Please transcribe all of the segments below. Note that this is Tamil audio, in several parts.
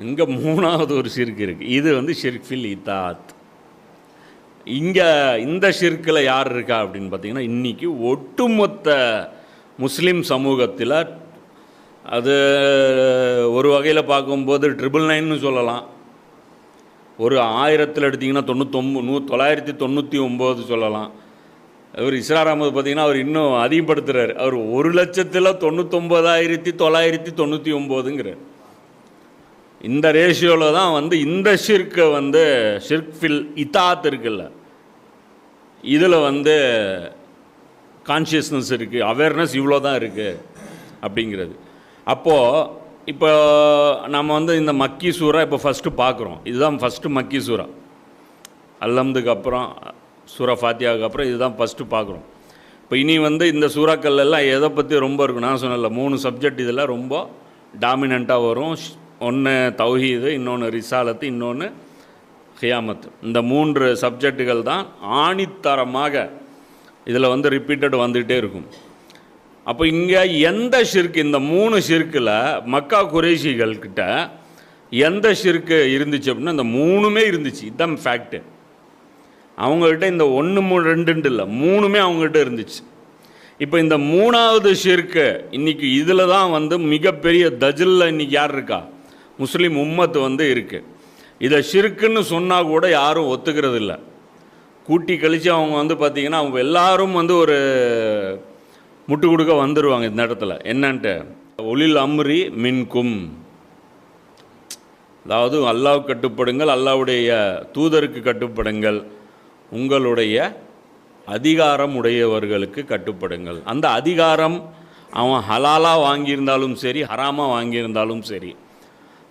இங்கே மூணாவது ஒரு ஷிர்க் இருக்குது. இது வந்து ஷிர்க் ஃபில் இத்தாத். இங்கே இந்த ஷிர்கில் யார் இருக்கா அப்படின்னு பார்த்தீங்கன்னா, இன்றைக்கி ஒட்டுமொத்த முஸ்லீம் சமூகத்தில் அது ஒரு வகையில் பார்க்கும்போது 999ன்னு சொல்லலாம். ஒரு 1000 எடுத்திங்கன்னா 999 சொல்லலாம். அவர் இஸ்ரார் அகமது பார்த்திங்கன்னா அவர் இன்னும் அதிகப்படுத்துகிறார். அவர் 1,99,999ங்கிறார். இந்த ரேஷியோவில் தான் வந்து இந்த ஷிர்க்கை வந்து ஷிர்க் ஃபில் இத்தாத் இருக்குல்ல, இதில் வந்து கான்ஷியஸ்னஸ் இருக்குது, அவேர்னஸ் இவ்வளோ தான் இருக்குது அப்படிங்கிறது. அப்போது இப்போ நம்ம வந்து இந்த மக்கி சூறா இப்போ ஃபஸ்ட்டு பார்க்குறோம். இதுதான் ஃபஸ்ட்டு மக்கி சூறா. அல்லம்துக்கு அப்புறம் சூரா ஃபாத்தியாவுக்கு அப்புறம் இதுதான் ஃபஸ்ட்டு பார்க்குறோம். இப்போ இனி வந்து இந்த சூறாக்கள் எல்லாம் எதை பற்றி ரொம்ப இருக்கும், நான் சொன்னல 3 சப்ஜெக்ட் இதில் ரொம்ப டாமினண்ட்டாக வரும். ஒன்று தௌஹீது, இன்னொன்று ரிசாலத்து, இன்னொன்று கியாமத். இந்த 3 சப்ஜெக்டுகள் தான் ஆணித்தரமாக இதில் வந்து ரிப்பீட்டட் வந்துகிட்டே இருக்கும். அப்போ இங்கே எந்த ஷிர்க், இந்த 3 ஷிர்க்கில் மக்கா குறைஷிகள்கிட்ட எந்த ஷிர்க்கு இருந்துச்சு அப்படின்னா இந்த 3மே இருந்துச்சு. இதுதான் ஃபேக்ட்டு. அவங்கக்கிட்ட இந்த 1 2 இல்லை, 3மே அவங்ககிட்ட இருந்துச்சு. இப்போ இந்த 3வது ஷிர்க்கு இன்றைக்கி இதில் தான் வந்து மிகப்பெரிய தஜிலில் இன்றைக்கி யார் இருக்கா, முஸ்லீம் உம்மத்து வந்து இருக்குது. இதை ஷிர்க்குன்னு சொன்னால் கூட யாரும் ஒத்துக்கிறது இல்லை. கூட்டி கழித்து அவங்க வந்து பார்த்திங்கன்னா அவங்க எல்லாரும் வந்து ஒரு முட்டு கொடுக்க வந்துடுவாங்க இந்த இடத்துல. என்னன்ட்டு ஒலில் அம்ரி மின்கும், அதாவது அல்லாஹ்வுக்கு கட்டுப்படுங்கள், அல்லாஹ்வுடைய தூதருக்கு கட்டுப்படுங்கள், உங்களுடைய அதிகாரம் உடையவர்களுக்கு கட்டுப்படுங்கள். அந்த அதிகாரம் அவன் ஹலாலாக வாங்கியிருந்தாலும் சரி, ஹராமாக வாங்கியிருந்தாலும் சரி,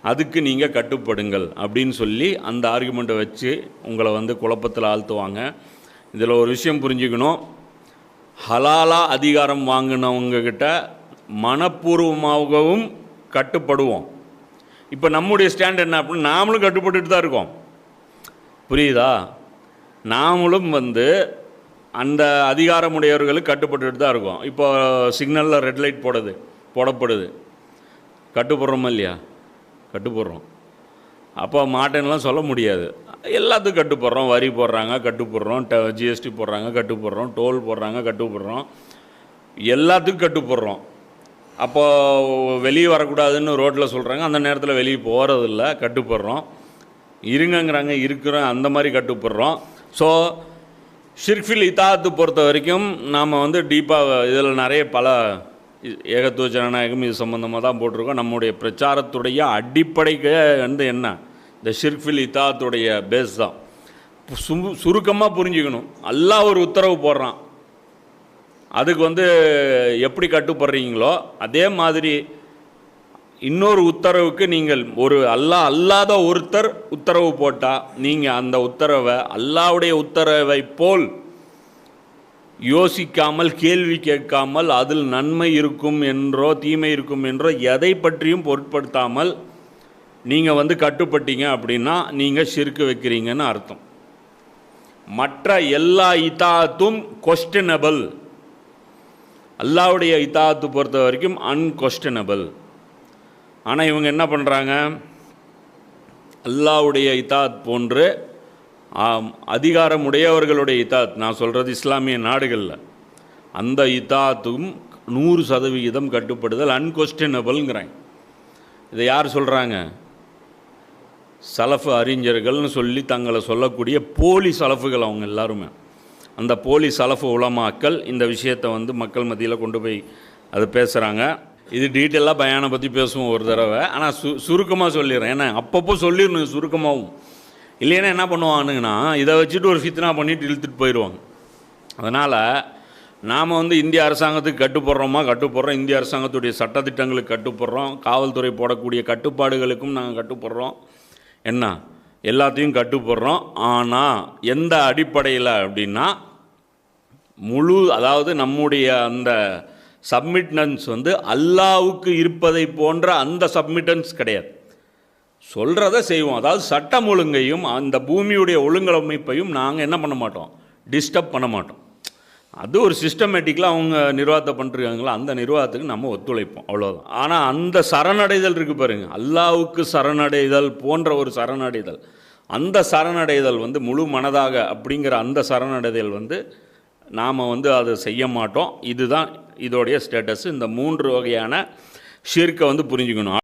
அதுக்கு நீங்கள் கட்டுப்படுங்கள் அப்படின்னு சொல்லி அந்த ஆர்குமெண்ட்டை வச்சு உங்களை வந்து குழப்பத்தில் ஆழ்த்துவாங்க. இதில் ஒரு விஷயம் புரிஞ்சுக்கணும். ஹலாலாக அதிகாரம் வாங்கினவங்கக்கிட்ட மனப்பூர்வமாகவும் கட்டுப்படுவோம். இப்போ நம்முடைய ஸ்டாண்ட் என்ன அப்படின்னு, நாமளும் கட்டுப்பட்டுட்டு தான் இருக்கோம். புரியுதா? நாமளும் வந்து அந்த அதிகாரமுடையவர்களுக்கு கட்டுப்பட்டுட்டு தான் இருக்கோம். இப்போ சிக்னலில் ரெட் லைட் போடப்படுது, கட்டுப்படுறோமா இல்லையா? கட்டுப்படுறோம். அப்போ மாட்டேன்லாம் சொல்ல முடியாது. எல்லாத்துக்கும் கட்டுப்படுறோம். வரி போடுறாங்க, கட்டுப்படுறோம். ஜிஎஸ்டி போடுறாங்க, கட்டுப்படுறோம். டோல் போடுறாங்க, கட்டுப்படுறோம். எல்லாத்துக்கும் கட்டுப்படுறோம். அப்போது வெளியே வரக்கூடாதுன்னு ரோட்டில் சொல்கிறாங்க, அந்த நேரத்தில் வெளியே போகிறதில்ல, கட்டுப்படுறோம். இருங்கங்கிறாங்க, இருக்கிறோம், அந்த மாதிரி கட்டுப்படுறோம். ஸோ ஷிர்க் ஃபில் இத்தாத்து பொறுத்த வரைக்கும் நாம் வந்து டீப்பாக இதில் நிறைய பல ஏகத்துவ ஜனநாயகம் இது சம்மந்தமாக தான் போட்டிருக்கோம். நம்முடைய பிரச்சாரத்துடைய அடிப்படைக்கு வந்து என்ன, இந்த ஷிர்க் ஃபில் இத்தாத்துடைய பேஸ் தான். சுருக்கமாக புரிஞ்சுக்கணும். அல்லாஹ் ஒரு உத்தரவு போடுறான், அதுக்கு வந்து எப்படி கட்டுப்படுறீங்களோ அதே மாதிரி இன்னொரு உத்தரவுக்கு நீங்கள் ஒரு அல்லாஹ் அல்லாத ஒருத்தர் உத்தரவு போட்டால் நீங்கள் அந்த உத்தரவை அல்லாஹ்வுடைய உத்தரவை போல் யோசிக்காமல், கேள்வி கேட்காமல், அதில் நன்மை இருக்கும் என்றோ தீமை இருக்கும் என்றோ எதை பற்றியும் பொருட்படுத்தாமல் நீங்கள் வந்து கட்டுப்பட்டீங்க அப்படின்னா நீங்கள் ஷிர்க் வைக்கிறீங்கன்னு அர்த்தம். மற்ற எல்லா இத்தாத்தும் கொஸ்டினபிள். அல்லாஹ்வுடைய இத்தாத்து பொறுத்த வரைக்கும் அன்கொஸ்டினபிள். ஆனால் இவங்க என்ன பண்ணுறாங்க, அல்லாஹ்வுடைய இத்தாத் போன்று அதிகாரமுடையவர்களுடைய இத்தாத், நான் சொல்கிறது இஸ்லாமிய நாடுகளில், அந்த இத்தாத்தும் 100% கட்டுப்படுதல் அன்கொஸ்டினபிள்ங்கிறாங்க. இதை யார் சொல்கிறாங்க? சலஃபு அறிஞர்கள்னு சொல்லி தங்களை சொல்லக்கூடிய போலி சலஃபுகள் அவங்க எல்லாருமே. அந்த போலி சலஃபு உலமாக்கள் இந்த விஷயத்தை வந்து மக்கள் மத்தியில் கொண்டு போய் அது பேசுகிறாங்க. இது டீட்டெயிலாக பயானை பற்றி பேசுவோம் ஒரு தடவை. ஆனால் சுருக்கமாக சொல்லிடுறேன். ஏன்னா அப்பப்போ சொல்லிடணும் சுருக்கமாகவும். இல்லைன்னா என்ன பண்ணுவானுங்கன்னா இதை வச்சுட்டு ஒரு ஃபித்னா பண்ணிட்டு இழுத்துட்டு போயிடுவாங்க. அதனால் நாம் வந்து இந்திய அரசாங்கத்துக்கு கட்டுப்படுறோம். இந்திய அரசாங்கத்துடைய சட்டத்திட்டங்களுக்கு கட்டுப்படுறோம். காவல்துறை போடக்கூடிய கட்டுப்பாடுகளுக்கும் நாங்கள் கட்டுப்படுறோம். என்ன எல்லாத்தையும் கட்டுப்படுறோம். ஆனால் எந்த அடிப்படையில் அப்படின்னா அதாவது நம்முடைய அந்த சப்மிட்டன்ஸ் வந்து அல்லாஹ்வுக்கு இருப்பதை போன்ற அந்த சப்மிட்டன்ஸ் கிடையாது. சொல்கிறத செய்வோம். அதாவது சட்டம் ஒழுங்கையும் அந்த பூமியுடைய ஒழுங்கமைப்பையும் நாங்கள் என்ன பண்ண மாட்டோம், டிஸ்டர்ப் பண்ண மாட்டோம். அது ஒரு சிஸ்டமேட்டிக்கலாக அவங்க நிர்வாகத்தை பண்ணிருக்காங்களா, அந்த நிர்வாகத்துக்கு நம்ம ஒத்துழைப்போம், அவ்வளோதான். ஆனால் அந்த சரணடைதல் இருக்குது பாருங்க, அல்லாவுக்கு சரணடைதல் போன்ற ஒரு சரணடைதல், அந்த சரணடைதல் வந்து முழு மனதாக அப்படிங்கிற அந்த சரணடைதல் வந்து நாம் வந்து அதை செய்ய மாட்டோம். இதுதான் இதோடைய ஸ்டேட்டஸ். இந்த 3 வகையான ஷிர்க்கை வந்து புரிஞ்சுக்கணும்.